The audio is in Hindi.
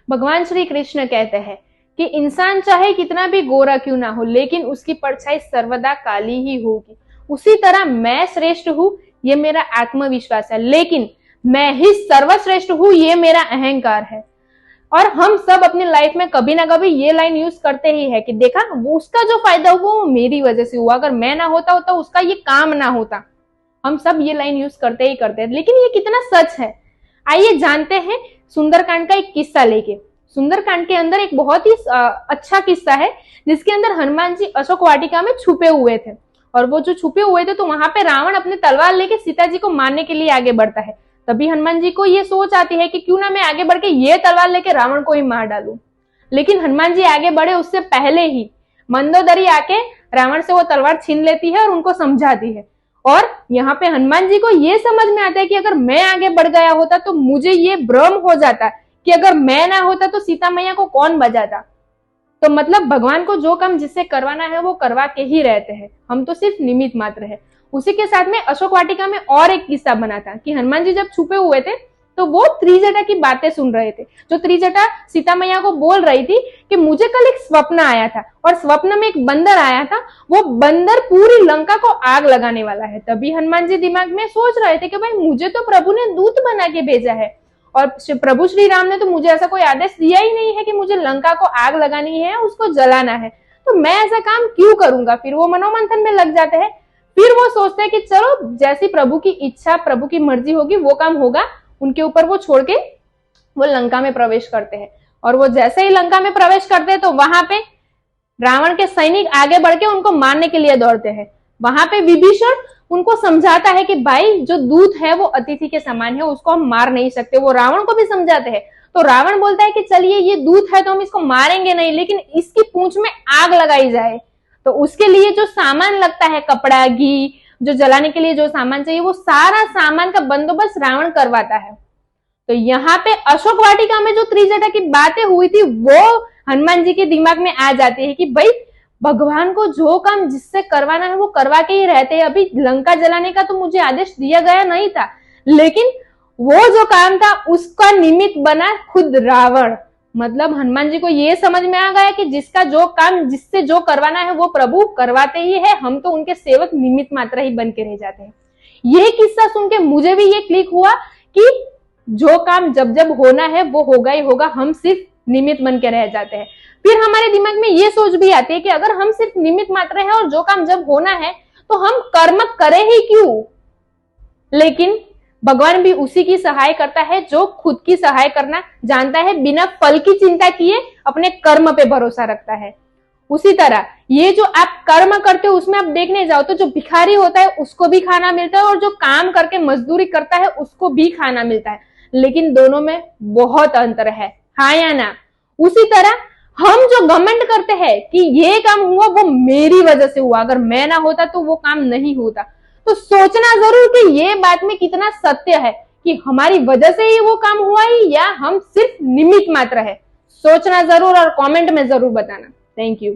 भगवान श्री कृष्ण कहते हैं कि इंसान चाहे कितना भी गोरा क्यों ना हो, लेकिन उसकी परछाई सर्वदा काली ही होगी। उसी तरह मैं श्रेष्ठ हूं, ये मेरा आत्मविश्वास है, लेकिन मैं ही सर्वश्रेष्ठ हूं, ये मेरा अहंकार है। और हम सब अपनी लाइफ में कभी ना कभी ये लाइन यूज करते ही है कि देखा, वो उसका जो फायदा हुआ वो मेरी वजह से हुआ, अगर मैं ना होता तो उसका ये काम ना होता। हम सब ये लाइन यूज करते ही करते हैं, लेकिन ये कितना सच है, आइए जानते हैं सुंदरकांड का एक किस्सा लेके। सुंदरकांड के अंदर एक बहुत ही अच्छा किस्सा है, जिसके अंदर हनुमान जी अशोक वाटिका में छुपे हुए थे। और वो जो छुपे हुए थे, तो वहां पे रावण अपने तलवार लेके सीता जी को मारने के लिए आगे बढ़ता है। तभी हनुमान जी को ये सोच आती है कि क्यों ना मैं आगे बढ़ के ये तलवार लेके रावण को ही मार डालूं। लेकिन हनुमान जी आगे बढ़े उससे पहले ही मंदोदरी आके रावण से वो तलवार छीन लेती है और उनको समझाती है। और यहाँ पे हनुमान जी को ये समझ में आता है कि अगर मैं आगे बढ़ गया होता तो मुझे ये भ्रम हो जाता कि अगर मैं ना होता तो सीता मैया को कौन बचाता। तो मतलब भगवान को जो काम जिससे करवाना है वो करवा के ही रहते हैं, हम तो सिर्फ निमित्त मात्र है। उसी के साथ में अशोक वाटिका में और एक किस्सा बना था कि हनुमान जी जब छुपे हुए थे तो वो त्रिजटा की बातें सुन रहे थे। जो त्रिजटा सीता मैया को बोल रही थी कि मुझे कल एक स्वप्न आया था और स्वप्न में एक बंदर आया था, वो बंदर पूरी लंका को आग लगाने वाला है। तभी हनुमान जी दिमाग में सोच रहे थे कि भाई मुझे तो प्रभु ने दूत बना के भेजा है और प्रभु श्री राम ने तो मुझे ऐसा कोई आदेश दिया ही नहीं है कि मुझे लंका को आग लगानी है, उसको जलाना है, तो मैं ऐसा काम क्यों करूंगा। फिर वो मनोमंथन में लग जाते हैं। फिर वो सोचते हैं कि चलो जैसी प्रभु की इच्छा, प्रभु की मर्जी होगी वो काम होगा। उनके ऊपर वो छोड़ के वो लंका में प्रवेश करते हैं। और वो जैसे ही लंका में प्रवेश करते हैं तो वहां पे रावण के सैनिक आगे बढ़ के उनको मारने के लिए दौड़ते हैं। वहां पे विभीषण उनको समझाता है कि भाई जो दूत है वो अतिथि के समान है, उसको हम मार नहीं सकते। वो रावण को भी समझाते हैं। तो रावण बोलता है कि चलिए ये दूत है तो हम इसको मारेंगे नहीं, लेकिन इसकी पूंछ में आग लगाई जाए। तो उसके लिए जो सामान लगता है, कपड़ा, घी, जो जलाने के लिए जो सामान चाहिए, वो सारा सामान का बंदोबस्त रावण करवाता है। तो यहाँ पे अशोक वाटिका में जो त्रिजटा की बातें हुई थी वो हनुमान जी के दिमाग में आ जाती है कि भाई भगवान को जो काम जिससे करवाना है वो करवा के ही रहते हैं। अभी लंका जलाने का तो मुझे आदेश दिया गया नहीं था, लेकिन वो जो काम था उसका निमित्त बना खुद रावण। मतलब हनुमान जी को ये समझ में आ गया कि जिसका जो काम जिससे जो करवाना है वो प्रभु करवाते ही है, हम तो उनके सेवक निमित्त मात्र ही बन के रह जाते हैं। ये किस्सा सुन के मुझे भी ये क्लिक हुआ कि जो काम जब जब होना है वो होगा ही होगा, हम सिर्फ निमित्त बन के रह जाते हैं। फिर हमारे दिमाग में ये सोच भी आती है कि अगर हम सिर्फ निमित्त मात्र है और जो काम जब होना है तो हम कर्म करें ही क्यों। लेकिन भगवान भी उसी की सहाय करता है जो खुद की सहाय करना जानता है, बिना फल की चिंता किए अपने कर्म पे भरोसा रखता है। उसी तरह ये जो आप कर्म करते हो उसमें आप देखने जाओ तो जो भिखारी होता है उसको भी खाना मिलता है और जो काम करके मजदूरी करता है उसको भी खाना मिलता है, लेकिन दोनों में बहुत अंतर है, हाँ या ना। उसी तरह हम जो घमंड करते हैं कि ये काम हुआ वो मेरी वजह से हुआ, अगर मैं ना होता तो वो काम नहीं होता, तो सोचना जरूर कि ये बात में कितना सत्य है कि हमारी वजह से ही वो काम हुआ ही या हम सिर्फ निमित्त मात्र है। सोचना जरूर और कमेंट में जरूर बताना। Thank you.